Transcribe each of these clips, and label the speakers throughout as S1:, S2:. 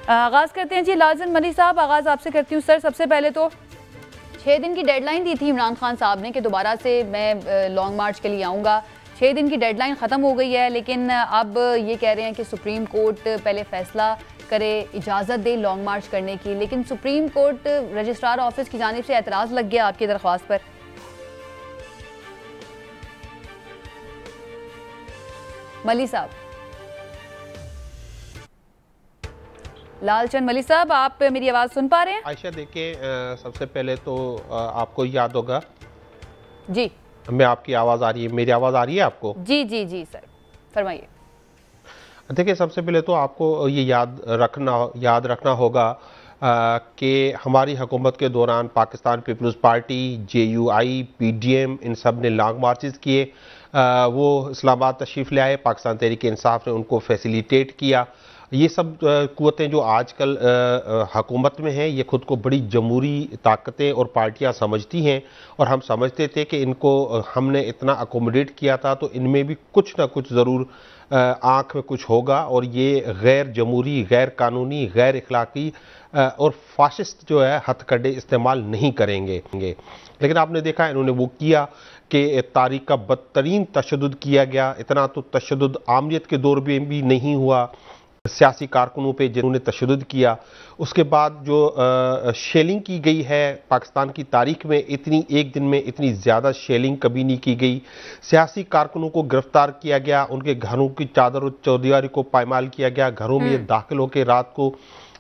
S1: आगाज़ करते हैं जी। लालचंद मलिक साहब, आगाज़ आपसे करती हूँ। सर, सबसे पहले तो 6 दिन की डेडलाइन दी थी इमरान खान साहब ने कि दोबारा से मैं लॉन्ग मार्च के लिए आऊँगा। 6 दिन की डेडलाइन ख़त्म हो गई है, लेकिन अब ये कह रहे हैं कि सुप्रीम कोर्ट पहले फ़ैसला करे, इजाज़त दे लॉन्ग मार्च करने की। लेकिन सुप्रीम कोर्ट रजिस्ट्रार ऑफिस की जानिब से एतराज़ लग गया आपकी दरख्वास्त पर। मलिक साहब, लालचंद मलिक साहब, आप मेरी आवाज़ सुन पा रहे हैं?
S2: आयशा, देखिए, सबसे पहले तो आपको याद होगा
S1: जी,
S2: मैं आपकी आवाज़ आ रही है, मेरी आवाज़ आ रही है आपको?
S1: जी जी जी सर, फरमाइए।
S2: देखिए, सबसे पहले तो आपको ये याद रखना होगा कि हमारी हुकूमत के दौरान पाकिस्तान पीपल्स पार्टी, JUI, PDM इन सब ने लॉन्ग मार्चेस किए। वो इस्लामाबाद तशरीफ़ ले आए, पाकिस्तान तहरीक इंसाफ ने उनको फैसिलिटेट किया। ये सब कुव्वतें जो आजकल हुकूमत में हैं, ये खुद को बड़ी जमहूरी ताकतें और पार्टियां समझती हैं, और हम समझते थे कि इनको हमने इतना अकोमोडेट किया था तो इनमें भी कुछ ना कुछ ज़रूर आँख में कुछ होगा, और ये गैर जमहूरी, गैर कानूनी, गैर इखलाकी और फाशिस्ट जो है हथकंडे इस्तेमाल नहीं करेंगे। लेकिन आपने देखा इन्होंने वो किया कि तारीख का बदतरीन तशद्दुद किया गया। इतना तो तशद्दुद आमरीत के दौर में भी नहीं हुआ सियासी कारकुनों पे जिन्होंने तशद्दुद किया। उसके बाद जो शेलिंग की गई है पाकिस्तान की तारीख में, इतनी एक दिन में इतनी ज़्यादा शेलिंग कभी नहीं की गई। सियासी कारकुनों को गिरफ्तार किया गया, उनके घरों की चादर और चौधरी को पायमाल किया गया, घरों में दाखिल होकर रात को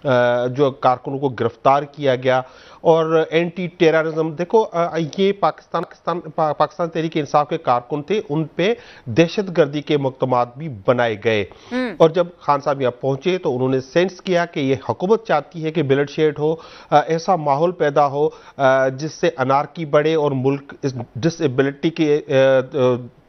S2: जो कारकुनों को गिरफ्तार किया गया। और एंटी टेररिज्म देखो, ये पाकिस्तान तहरीक इंसाफ के कारकुन थे, उन पे दहशतगर्दी के मुकदमात भी बनाए गए। और जब खान साहब यहाँ पहुंचे तो उन्होंने सेंस किया कि ये हुकूमत चाहती है कि ब्लड शेड हो, ऐसा माहौल पैदा हो जिससे अनारकी बढ़े और मुल्क इस डिसेबिलिटी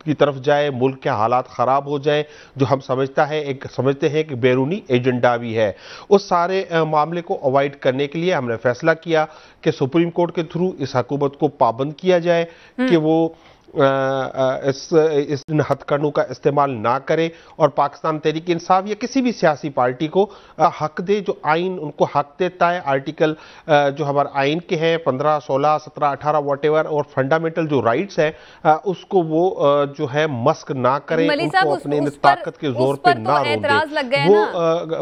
S2: की तरफ जाए, मुल्क के हालात ख़राब हो जाए, जो हम समझते हैं कि बैरूनी एजेंडा भी है। उस सारे मामले को अवॉइड करने के लिए हमने फैसला किया कि सुप्रीम कोर्ट के थ्रू इस हुकूमत को पाबंद किया जाए कि वो इस हथकंडों का इस्तेमाल ना करे, और पाकिस्तान तहरीक इंसाफ या किसी भी सियासी पार्टी को हक दे, जो आइन उनको हक देता है। आर्टिकल जो हमारे आइन के हैं 15, 16, 17, 18 वॉटेवर, और फंडामेंटल जो राइट्स हैं उसको वो जो है मस्क ना करें, उनको अपने ताकत के जोर पे ना रोकें।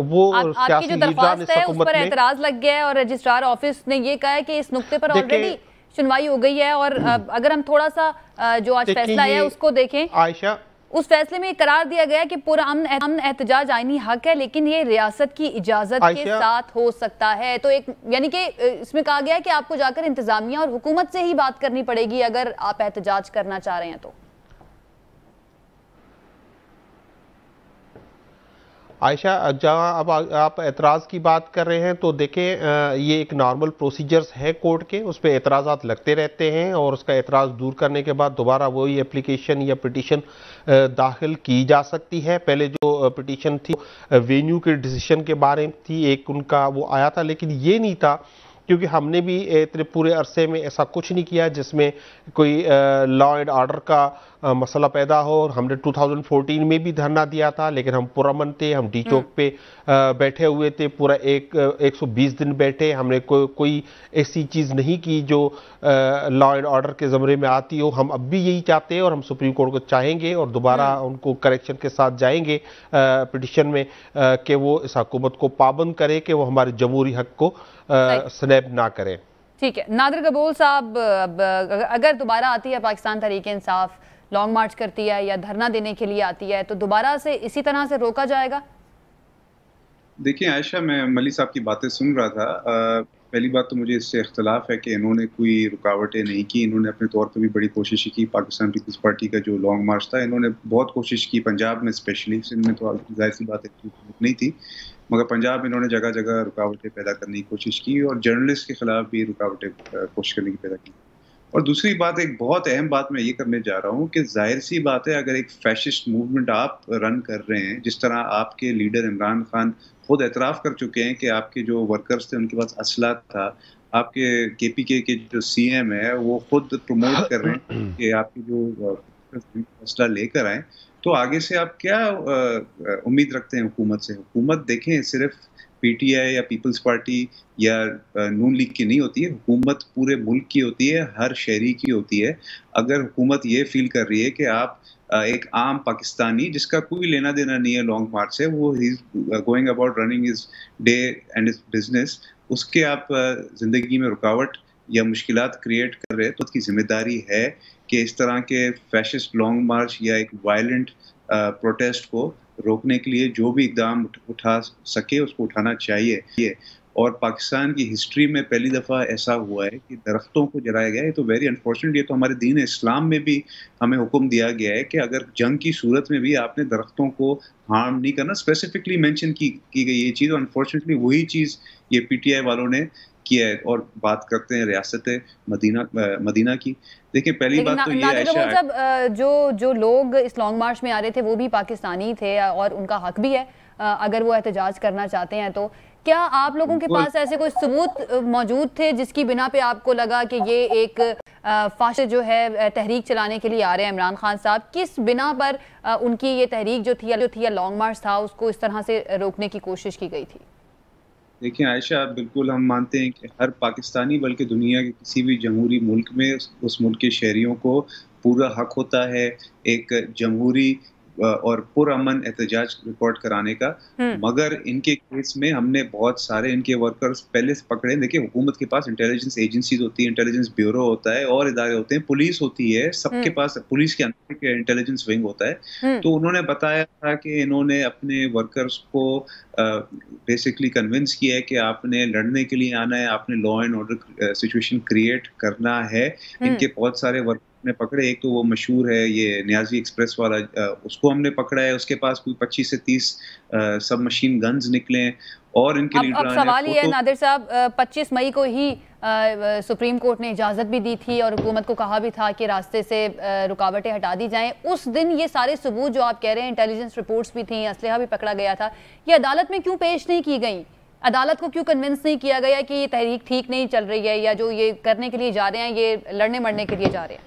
S2: वो सियासी लीडरान इस हुकूमत में
S1: एतराज लग गया है, और रजिस्ट्रार ऑफिस ने ये कहा है कि इस नुक्ते पर ऑलरेडी सुनवाई हो गई है। और अगर हम थोड़ा सा जो आज फैसला आया है उसको देखें,
S2: आयशा,
S1: उस फैसले में करार दिया गया कि पूरा अमन एहतजाज आईनी हक है, लेकिन ये रियासत की इजाजत के साथ हो सकता है। तो एक यानी कि इसमें कहा गया है कि आपको जाकर इंतजामिया और हुकूमत से ही बात करनी पड़ेगी अगर आप एहतजाज करना चाह रहे हैं तो।
S2: आयशा, जहाँ अब आप एतराज़ की बात कर रहे हैं तो देखें, ये एक नॉर्मल प्रोसीजर्स है कोर्ट के, उस पर एतराज़ात लगते रहते हैं, और उसका एतराज़ दूर करने के बाद दोबारा वही एप्लीकेशन या पिटीशन दाखिल की जा सकती है। पहले जो पिटीशन थी वेन्यू के डिसीजन के बारे में थी, एक उनका वो आया था, लेकिन ये नहीं था क्योंकि हमने भी इतने पूरे अरसे में ऐसा कुछ नहीं किया जिसमें कोई लॉ एंड ऑर्डर का मसला पैदा हो। और हमने 2014 में भी धरना दिया था, लेकिन हम पुरअमन थे, हम डी चौक पे बैठे हुए थे, पूरा 120 दिन बैठे। हमने कोई ऐसी चीज़ नहीं की जो लॉ एंड ऑर्डर के ज़मरे में आती हो। हम अब भी यही चाहते हैं, और हम सुप्रीम कोर्ट को चाहेंगे और दोबारा उनको करेक्शन के साथ जाएंगे पिटिशन में कि वो इस हुकूमत को पाबंद करे कि वो हमारे जमहूरी हक को स्नैप ना करें।
S1: ठीक है, नादिर कबूल साहब, अगर दोबारा आती है पाकिस्तान तहरीक इंसाफ, लॉन्ग मार्च करती है या धरना देने के लिए आती है, तो दोबारा से इसी तरह से रोका जाएगा?
S3: देखिए आयशा, मैं मलिक साहब की बातें सुन रहा था। पहली बात तो मुझे इससे इख्तलाफ है कि इन्होंने कोई रुकावटें नहीं की। इन्होंने अपने तौर पर भी बड़ी कोशिश की। पाकिस्तान पीपल्स पार्टी का जो लॉन्ग मार्च था, इन्होंने बहुत कोशिश की, पंजाब में स्पेशली, सिंध में तो जाहिर सी बात नहीं थी, मगर पंजाब में इन्होंने जगह जगह रुकावटें पैदा करने की कोशिश की, और जर्नलिस्ट के खिलाफ भी रुकावटें कोशिश करने की पैदा की। और दूसरी बात, एक बहुत अहम बात मैं ये करने जा रहा हूँ कि जाहिर सी बात है, अगर एक फैशिस्ट मूवमेंट आप रन कर रहे हैं, जिस तरह आपके लीडर इमरान खान खुद एतराफ़ कर चुके हैं कि आपके जो वर्कर्स थे उनके पास असला था, आपके KPK के जो CM है वो खुद प्रमोट कर रहे हैं कि आपके जो असला लेकर आए, तो आगे से आप क्या उम्मीद रखते हैं हुकूमत से? हुकूमत देखें सिर्फ पीटीआई या पीपल्स पार्टी या नून लीग की नहीं होती है, हुकूमत पूरे मुल्क की होती है, हर शहरी की होती है। अगर हुकूमत ये फील कर रही है कि आप एक आम पाकिस्तानी जिसका कोई लेना देना नहीं है लॉन्ग मार्च से, वो he going about running his day and his business, उसके आप जिंदगी में रुकावट या मुश्किलात क्रिएट कर रहे हैं, तो उसकी जिम्मेदारी है कि इस तरह के फैशिस्ट लॉन्ग मार्च या एक वायलेंट प्रोटेस्ट को रोकने के लिए जो भी इकदाम उठा सके उसको उठाना चाहिए। और पाकिस्तान की हिस्ट्री में पहली दफ़ा ऐसा हुआ है कि दरख्तों को जलाया गया है। तो वेरी अनफॉर्चुनेट, ये तो हमारे दीन इस्लाम में भी हमें हुक्म दिया गया है कि अगर जंग की सूरत में भी आपने दरख्तों को हार्म नहीं करना, स्पेसिफिकली मेंशन की गई ये चीज़। अनफॉर्चुनेटली वही चीज़ ये पीटीआई वालों ने किया है। और बात करते हैं रियासत मदीना की। देखिए, पहली बात तो ये है,
S1: जो लोग इस लॉन्ग मार्च में आ रहे थे वो भी पाकिस्तानी थे और उनका हक भी है अगर वो एहतजाज करना चाहते हैं। तो क्या आप लोगों के पास ऐसे कोई सबूत मौजूद थे जिसकी बिना पे आपको लगा कि ये एक फाशिस्ट जो है तहरीक चलाने के लिए आ रहे हैं इमरान खान साहब? किस बिना पर उनकी ये तहरीक जो थी या लॉन्ग मार्च था उसको इस तरह से रोकने की कोशिश की गई थी?
S3: देखिए आयशा, बिल्कुल हम मानते हैं कि हर पाकिस्तानी बल्कि दुनिया के किसी भी जमहूरी मुल्क में उस मुल्क के शहरियों को पूरा हक होता है एक जमहूरी और पुरअमन एहतजाज रिकॉर्ड कराने का। मगर इनके केस में हमने बहुत सारे इनके वर्कर्स पहले से पकड़े। देखिए, हुकूमत के पास इंटेलिजेंस एजेंसीज होती है, इंटेलिजेंस ब्यूरो होता है और इदारे होते हैं, पुलिस होती है, सबके पास पुलिस के अंदर एक इंटेलिजेंस विंग होता है। तो उन्होंने बताया था कि इन्होंने अपने वर्कर्स को बेसिकली कन्विंस किया है कि आपने लड़ने के लिए आना है, आपने law and order situation create करना है। इनके बहुत सारे वर्कर ने पकड़े। एक तो वो मशहूर है ये न्याजी एक्सप्रेस वाला, उसको हमने पकड़ा है। उसके पास कोई 25 से 30 सब मशीन गन्स निकले और इनके लीडर।
S1: अब सवाल ये है नादिर साहब, 25 मई को ही सुप्रीम कोर्ट ने इजाज़त भी दी थी और हुकूमत को कहा भी था कि रास्ते से रुकावटें हटा दी जाएं। उस दिन ये सारे सबूत जो आप कह रहे हैं, इंटेलिजेंस रिपोर्ट्स भी थी, असलहा भी पकड़ा गया था, ये अदालत में क्यों पेश नहीं की गई? अदालत को क्यों कन्विंस नहीं किया गया कि ये तहरीक ठीक नहीं चल रही है या जो ये करने के लिए जा रहे हैं ये लड़ने मरने के लिए जा रहे हैं?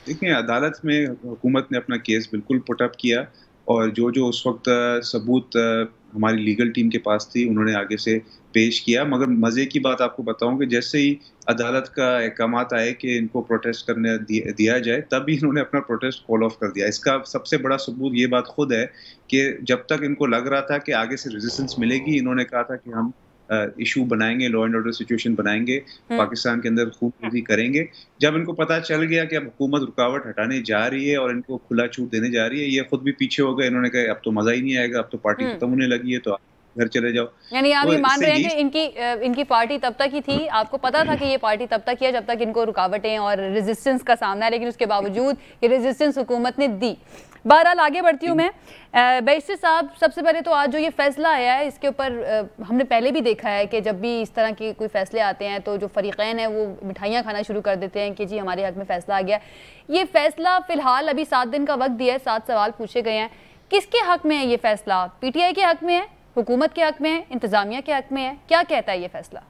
S3: देखिए, अदालत में हुकूमत ने अपना केस बिल्कुल पुटअप किया और जो उस वक्त सबूत हमारी लीगल टीम के पास थी उन्होंने आगे से पेश किया। मगर मज़े की बात आपको बताऊं कि जैसे ही अदालत का अहकामात आए कि इनको प्रोटेस्ट करने दिया जाए, तभी इन्होंने अपना प्रोटेस्ट कॉल ऑफ कर दिया। इसका सबसे बड़ा सबूत ये बात खुद है कि जब तक इनको लग रहा था कि आगे से रेजिस्टेंस मिलेगी, इन्होंने कहा था कि हम इशू बनाएंगे, लॉ एंड ऑर्डर सिचुएशन बनाएंगे, पाकिस्तान के अंदर खूबसूरती करेंगे। जब इनको पता चल गया कि अब हुकूमत रुकावट हटाने जा रही है और इनको खुला छूट देने जा रही है, ये खुद भी पीछे हो गए। इन्होंने कहा अब तो मजा ही नहीं आएगा, अब तो पार्टी खत्म होने लगी है, तो घर चले जाओ।
S1: यानी आप ये मान रहे हैं कि इनकी पार्टी तब तक ही थी, आपको पता था कि ये पार्टी तब तक ही है जब तक इनको रुकावटें और रेजिस्टेंस का सामना है, लेकिन उसके बावजूद ये रेजिस्टेंस हुकूमत ने दी। बहरहाल आगे बढ़ती हूँ मैं। बैरिस्टर साहब, सबसे पहले तो आज जो ये फैसला आया है इसके ऊपर हमने पहले भी देखा है कि जब भी इस तरह के कोई फैसले आते हैं तो जो फरीक़ैन हैं वो मिठाइयाँ खाना शुरू कर देते हैं कि जी हमारे हक में फैसला आ गया। ये फैसला फ़िलहाल अभी 7 दिन का वक्त दिया है, 7 सवाल पूछे गए हैं। किसके हक में है ये फैसला? PTI के हक में है, हुकूमत के हक में है, इंतज़ामिया के हक में है? क्या कहता है ये फैसला?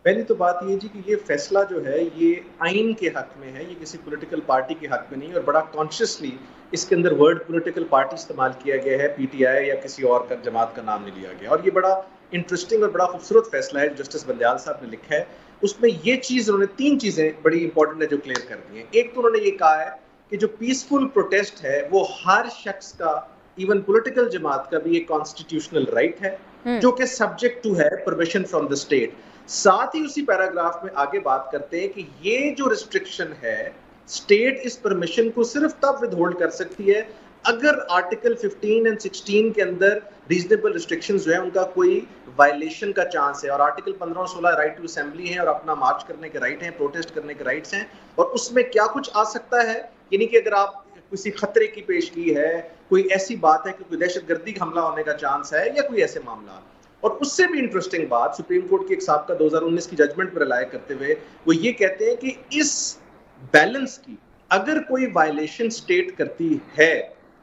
S4: पहली तो बात ये जी कि ये फैसला जो है ये आइन के हक में है, ये किसी पॉलिटिकल पार्टी के हक में नहीं। और बड़ा कॉन्शियसली इसके अंदर वर्ड पॉलिटिकल पार्टी इस्तेमाल किया गया है, PTI या किसी और का जमात का नाम नहीं लिया गया। और ये बड़ा इंटरेस्टिंग और बड़ा खूबसूरत फैसला है जस्टिस बंदियाल साहब ने लिखा है। उसमें ये चीज़ उन्होंने 3 चीज़ें बड़ी इंपॉर्टेंट है जो क्लियर कर दी हैं। एक तो उन्होंने ये कहा है कि जो पीसफुल प्रोटेस्ट है वो हर शख्स का, इवन पॉलिटिकल जमात का भी एक कॉन्स्टिट्यूशनल राइट है जो कि सब्जेक्ट टू है परमिशन फ्रॉम द स्टेट। साथ ही उसी पैराग्राफ में आगे बात करते हैं कि ये जो रिस्ट्रिक्शन है, स्टेट इस परमिशन को सिर्फ तब विदहोल्ड कर सकती है अगर आर्टिकल 15 और 16 के अंदर रीजनेबल रिस्ट्रिक्शंस जो है उनका कोई वायलेशन का चांस है। और आर्टिकल 15 और 16 राइट टू असेंबली है और अपना मार्च करने के राइट हैं, प्रोटेस्ट करने के राइट्स हैं। और उसमें क्या कुछ आ सकता है, यानी कि अगर आप किसी खतरे की पेशगी है, कोई ऐसी बात है कि कोई दहशतगर्दी का हमला होने का चांस है या कोई ऐसे मामला। और उससे भी इंटरेस्टिंग बात, सुप्रीम कोर्ट की एक साबिका 2019 की जजमेंट पर रिलाय करते हुए वो ये कहते हैं कि इस बैलेंस की अगर कोई वायलेशन स्टेट करती है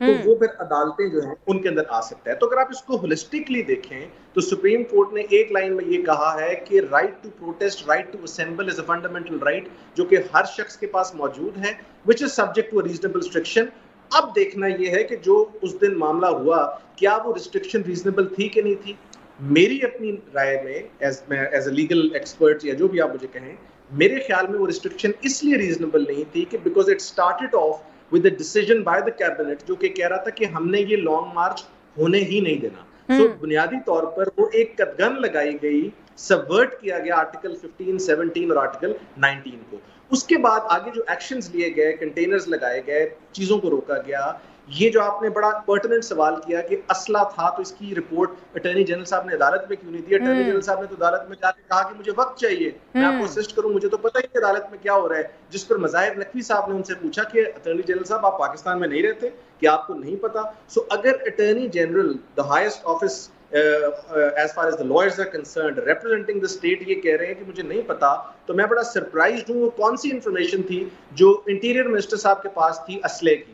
S4: तो वो फिर अदालतें जो हैं उनके अंदर आ सकता है। तो अगर आप इसको होलिस्टिकली देखें तो सुप्रीम कोर्ट ने एक लाइन में ये कहा है कि right to protest, right to assemble is a fundamental right जो कि हर शख्स के पास मौजूद है, which is subject to a reasonable restriction. अब देखना यह है कि जो उस दिन मामला हुआ क्या वो रिस्ट्रिक्शन रीजनेबल थी कि नहीं थी। मेरी अपनी राय में एज अ लीगल एक्सपर्ट या जो भी आप मुझे कहें, मेरे ख्याल में वो रिस्ट्रिक्शन इसलिए रीजनेबल नहीं थी कि because it started off with the decision by the cabinet, जो कि कह रहा था कि हमने ये लॉन्ग मार्च होने ही नहीं देना। तो बुनियादी तौर पर वो एक कदगन लगाई गई, सबवर्ट किया गया आर्टिकल 15, 17 और आर्टिकल 19 को। उसके बाद आगे जो एक्शंस लिए गए, कंटेनर्स लगाए गए, चीजों को रोका गया। ये जो आपने बड़ा पर्टिनेंट सवाल किया कि असला था तो इसकी रिपोर्ट अटॉर्नी जनरल साहब ने अदालत में क्यों नहीं दी? अटॉर्नी जनरल साहब ने तो अदालत में जाके कहा कि मुझे वक्त चाहिए, मैं आपको असिस्ट करूं, मुझे तो पता ही कि अदालत में क्या हो रहा है। जिस पर मज़ाहिर नकवी साहब ने उनसे पूछा कि अटॉर्नी जनरल साहब आप पाकिस्तान में नहीं रहते, कि आपको नहीं पता? सो अगर attorney general, the highest office as far as the lawyers are concerned, representing the state, ये कह रहे हैं कि मुझे नहीं पता, तो मैं बड़ा सरप्राइज्ड हूँ। वो कौन सी इंफॉर्मेशन थी जो इंटीरियर मिनिस्टर साहब के पास थी असले की?